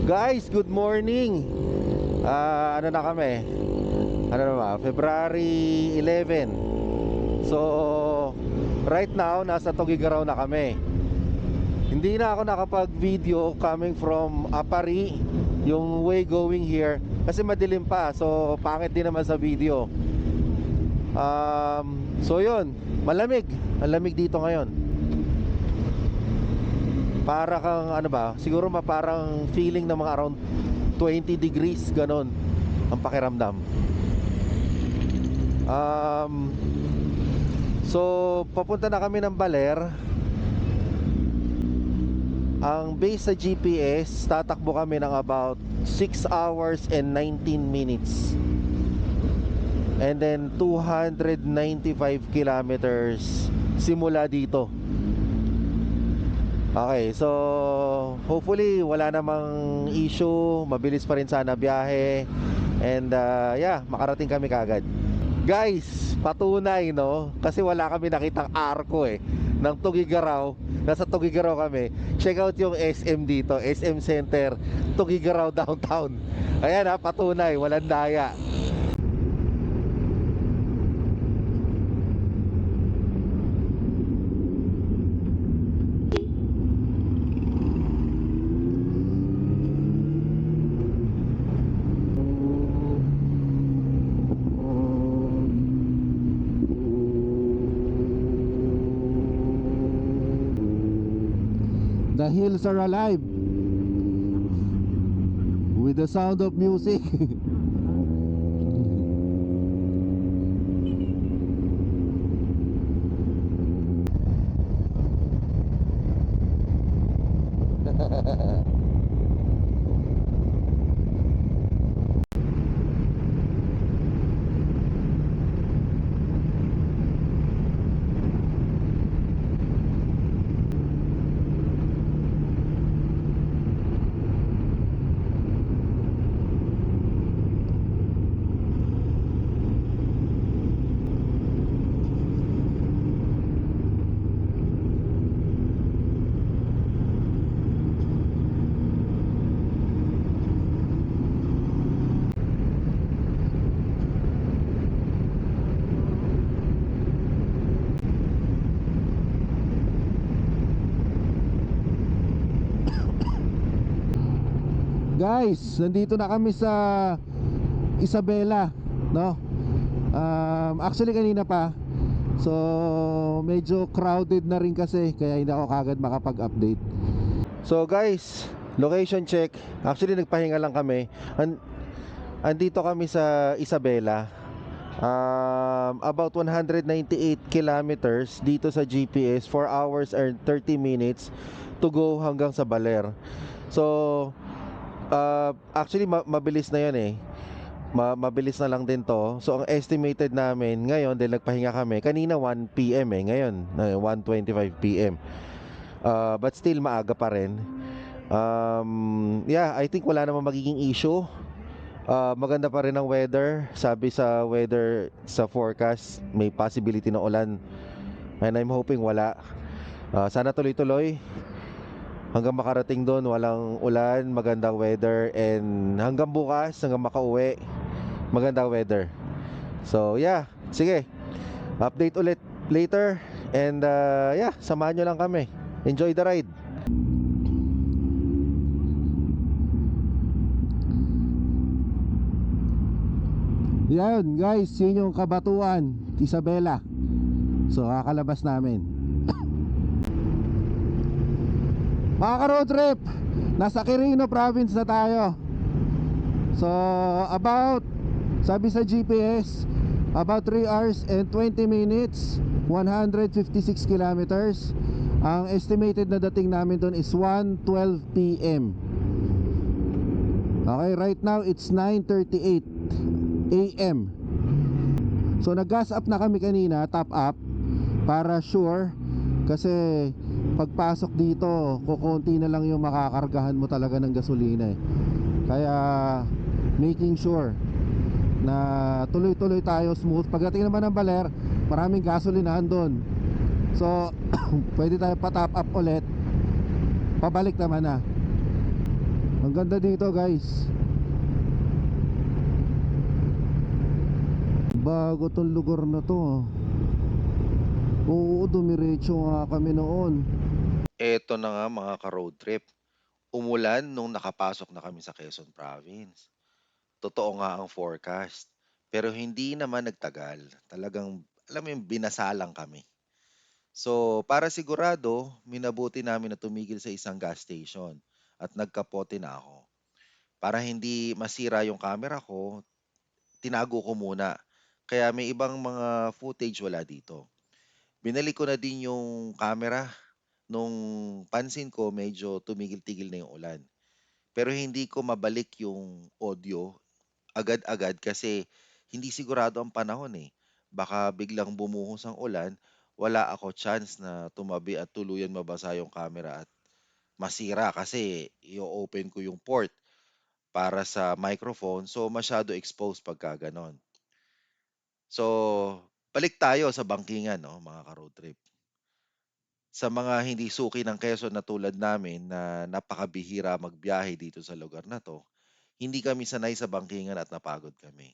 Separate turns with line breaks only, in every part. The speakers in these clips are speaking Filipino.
Guys, good morning. Ano na kami? Ano na ba? February 11. So, right now nasa Tugigaraw na kami. Hindi na ako nakapag-video coming from Apari, yung way going here, kasi madilim pa. So, pangit din naman sa video. So yun, malamig. Ang lamig dito ngayon. Para kang ano ba, siguro parang feeling ng mga around 20 degrees ganon ang pakiramdam. So papunta na kami ng Baler. Ang base sa GPS, tatakbo kami ng about 6 hours and 19 minutes. And then 295 kilometers simula dito. Okay, so hopefully wala namang issue, mabilis pa rin sana biyahe. And yeah, makarating kami kaagad. Guys, patunay no, kasi wala kami nakitang arko ng Tugigaraw. Nasa Tugigaraw kami. Check out yung SM dito, SM Center, Tugigaraw Downtown. Ayan ha, patunay, walang daya. The hills are alive with the sound of music. Guys, nandito na kami sa Isabela, no? Actually kanina pa. So medyo crowded na rin kasi, kaya hindi ako kagad makapag-update. So guys, location check. Actually nagpahinga lang kami. Andito kami sa Isabela. About 198 kilometers dito sa GPS, 4 hours and 30 minutes to go hanggang sa Baler. So actually mabilis na yan mabilis na lang din to. So ang estimated namin ngayon, dahil nagpahinga kami kanina 1 PM ngayon 1:25 PM. But still maaga pa rin. Yeah, I think wala namang magiging issue. Maganda pa rin ang weather. Sabi sa weather, sa forecast, may possibility na ulan, and I'm hoping wala. Sana tuloy-tuloy hanggang makarating doon, walang ulan, magandang weather, and hanggang bukas, hanggang makauwi, magandang weather. So yeah, sige, update ulit later. And yeah, samahan nyo lang kami. Enjoy the ride. Yan guys, yun yung Kabatuan, Isabela. So kakalabas namin. Mga ka-road trip, nasa Quirino province na tayo. So about, sabi sa GPS, about 3 hours and 20 minutes, 156 kilometers. Ang estimated na dating namin doon is 1:12 PM. Okay, right now it's 9:38 AM. So nag-gas up na kami kanina, top up, para sure. Kasi pagpasok dito, kukunti na lang yung makakargahan mo talaga ng gasolina Kaya making sure na tuloy-tuloy tayo, smooth. Pagdating naman ng Baler, maraming gasolinahan doon. So pwede tayo pa-top up ulit, pabalik naman na. Ang ganda dito guys. Bago tong lugar na to ah. Oo, dumiretso nga kami noon. Eto na nga mga ka-road trip. Umulan nung nakapasok na kami sa Quezon Province. Totoo nga ang forecast. Pero hindi naman nagtagal. Talagang, alam mo yung binasalang kami. So, para sigurado, minabuti namin na tumigil sa isang gas station at nagkapote na ako. Para hindi masira yung camera ko, tinago ko muna. Kaya may ibang mga footage wala dito. Binalik ko na din yung camera nung pansin ko medyo tumigil-tigil na yung ulan. Pero hindi ko mabalik yung audio agad-agad kasi hindi sigurado ang panahon eh. Baka biglang bumuhos ang ulan, wala ako chance na tumabi at tuluyan mabasa yung camera at masira kasi i-open ko yung port para sa microphone so masyado exposed pagka ganon. So, balik tayo sa bangkingan, no, mga ka-road trip. Sa mga hindi suki ng Quezon na tulad namin na napakabihira magbiyahe dito sa lugar na to, hindi kami sanay sa bangkingan at napagod kami.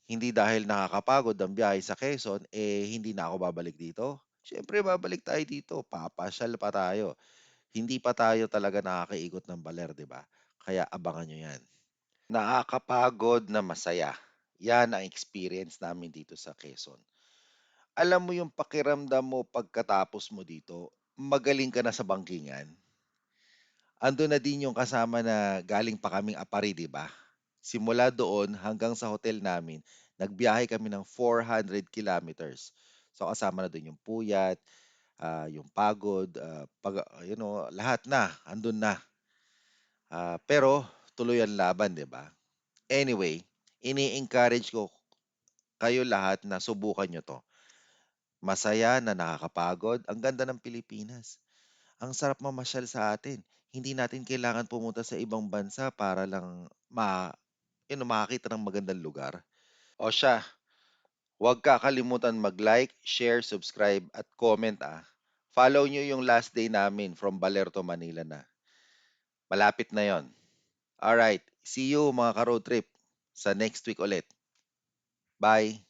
Hindi dahil nakakapagod ang biyahe sa Quezon, hindi na ako babalik dito. Siyempre, babalik tayo dito. Papasyal pa tayo. Hindi pa tayo talaga nakakaikot ng baler, di ba? Kaya abangan nyo yan. Nakakapagod na masaya. Yan ang experience namin dito sa Quezon. Alam mo yung pakiramdam mo pagkatapos mo dito, magaling ka na sa bangkingan. Ando na din yung kasama na galing pa kaming Apari, di ba? Simula doon hanggang sa hotel namin, nagbiyahe kami ng 400 kilometers. So kasama na doon yung puyat, yung pagod, lahat na, andun na. Pero tuloy ang laban, di ba? Anyway, ini-encourage ko kayo lahat na subukan nyo to. Masaya na nakakapagod, ang ganda ng Pilipinas. Ang sarap mamasyal sa atin. Hindi natin kailangan pumunta sa ibang bansa para lang makakita ng magandang lugar. O siya, huwag kakalimutan mag-like, share, subscribe at comment ah. Follow nyo yung last day namin from Baler to Manila na. Malapit na yon. Alright, see you mga ka-road trip sa next week ulit. Bye!